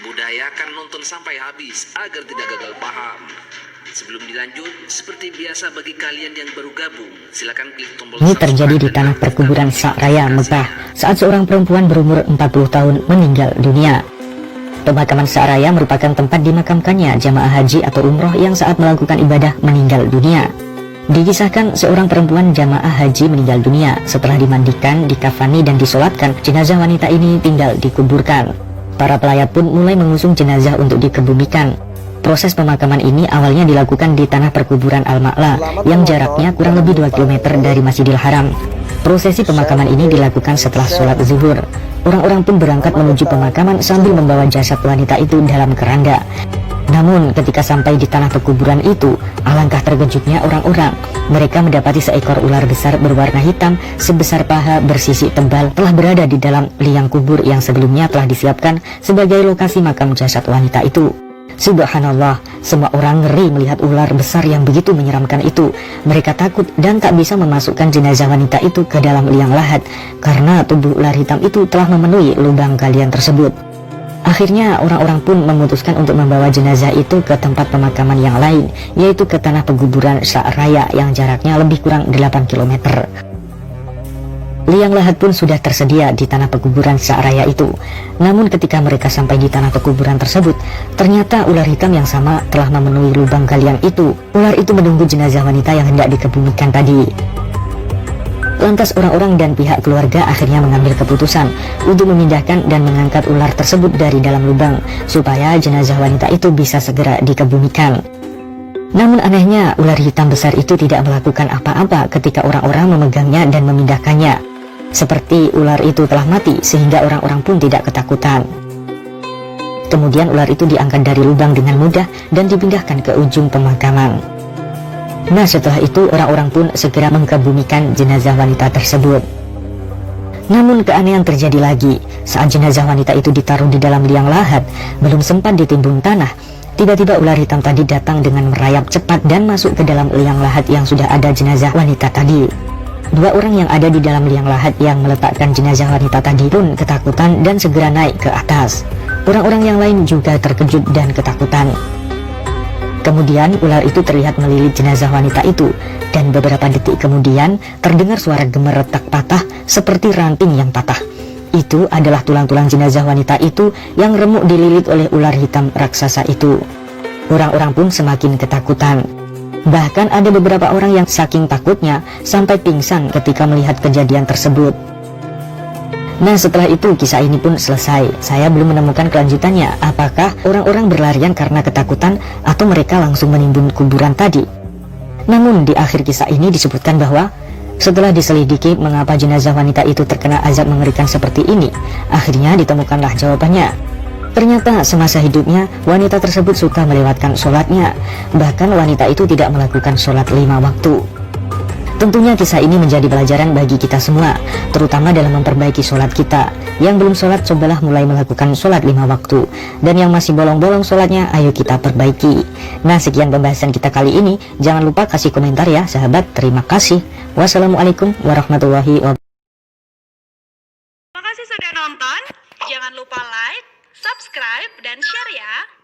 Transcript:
Budayakan nonton sampai habis agar tidak gagal paham. Sebelum dilanjut, seperti biasa bagi kalian yang baru gabung, silakan klik tombol Ini terjadi di tanah perkuburan Sa'raya, Mekah, saat seorang perempuan berumur 40 tahun meninggal dunia. Pemakaman Sa'raya merupakan tempat dimakamkannya jamaah haji atau umroh yang saat melakukan ibadah meninggal dunia. Dikisahkan seorang perempuan jamaah haji meninggal dunia setelah dimandikan, dikafani dan disolatkan. Jenazah wanita ini tinggal dikuburkan. Para pelayat pun mulai mengusung jenazah untuk dikebumikan. Proses pemakaman ini awalnya dilakukan di tanah perkuburan Al-Ma'la yang jaraknya kurang lebih 2 km dari Masjidil Haram. Prosesi pemakaman ini dilakukan setelah sholat zuhur. Orang-orang pun berangkat menuju pemakaman sambil membawa jasad wanita itu dalam keranda. Namun ketika sampai di tanah pekuburan itu, alangkah terkejutnya orang-orang. Mereka mendapati seekor ular besar berwarna hitam sebesar paha bersisik tebal telah berada di dalam liang kubur yang sebelumnya telah disiapkan sebagai lokasi makam jasad wanita itu. Subhanallah, semua orang ngeri melihat ular besar yang begitu menyeramkan itu. Mereka takut dan tak bisa memasukkan jenazah wanita itu ke dalam liang lahat karena tubuh ular hitam itu telah memenuhi lubang galian tersebut. Akhirnya orang-orang pun memutuskan untuk membawa jenazah itu ke tempat pemakaman yang lain, yaitu ke tanah pekuburan Sa'raya yang jaraknya lebih kurang 8 km. Liang lahat pun sudah tersedia di tanah pekuburan Sa'raya itu. Namun ketika mereka sampai di tanah pekuburan tersebut, ternyata ular hitam yang sama telah memenuhi lubang galian itu. Ular itu menunggu jenazah wanita yang hendak dikebumikan tadi. Lantas orang-orang dan pihak keluarga akhirnya mengambil keputusan untuk memindahkan dan mengangkat ular tersebut dari dalam lubang supaya jenazah wanita itu bisa segera dikebumikan. Namun anehnya, ular hitam besar itu tidak melakukan apa-apa ketika orang-orang memegangnya dan memindahkannya. Seperti ular itu telah mati sehingga orang-orang pun tidak ketakutan. Kemudian ular itu diangkat dari lubang dengan mudah dan dipindahkan ke ujung pemakaman. Nah, setelah itu orang-orang pun segera mengkebumikan jenazah wanita tersebut. Namun keanehan terjadi lagi. Saat jenazah wanita itu ditaruh di dalam liang lahat, belum sempat ditimbun tanah, tiba-tiba ular hitam tadi datang dengan merayap cepat dan masuk ke dalam liang lahat yang sudah ada jenazah wanita tadi. Dua orang yang ada di dalam liang lahat yang meletakkan jenazah wanita tadi pun ketakutan dan segera naik ke atas. Orang-orang yang lain juga terkejut dan ketakutan. Kemudian ular itu terlihat melilit jenazah wanita itu, dan beberapa detik kemudian terdengar suara gemeretak patah seperti ranting yang patah. Itu adalah tulang-tulang jenazah wanita itu yang remuk dililit oleh ular hitam raksasa itu. Orang-orang pun semakin ketakutan. Bahkan ada beberapa orang yang saking takutnya sampai pingsan ketika melihat kejadian tersebut. Nah, setelah itu kisah ini pun selesai. Saya belum menemukan kelanjutannya. Apakah orang-orang berlarian karena ketakutan atau mereka langsung menimbun kuburan tadi? Namun di akhir kisah ini disebutkan bahwa setelah diselidiki mengapa jenazah wanita itu terkena azab mengerikan seperti ini, akhirnya ditemukanlah jawabannya. Ternyata semasa hidupnya wanita tersebut suka melewatkan sholatnya. Bahkan wanita itu tidak melakukan sholat 5 waktu. Tentunya kisah ini menjadi pelajaran bagi kita semua, terutama dalam memperbaiki sholat kita. Yang belum sholat, cobalah mulai melakukan sholat 5 waktu. Dan yang masih bolong-bolong sholatnya, ayo kita perbaiki. Nah, sekian pembahasan kita kali ini. Jangan lupa kasih komentar ya sahabat. Terima kasih. Wassalamualaikum warahmatullahi wabarakatuh. Terima kasih sudah nonton. Jangan lupa like, subscribe, dan share ya.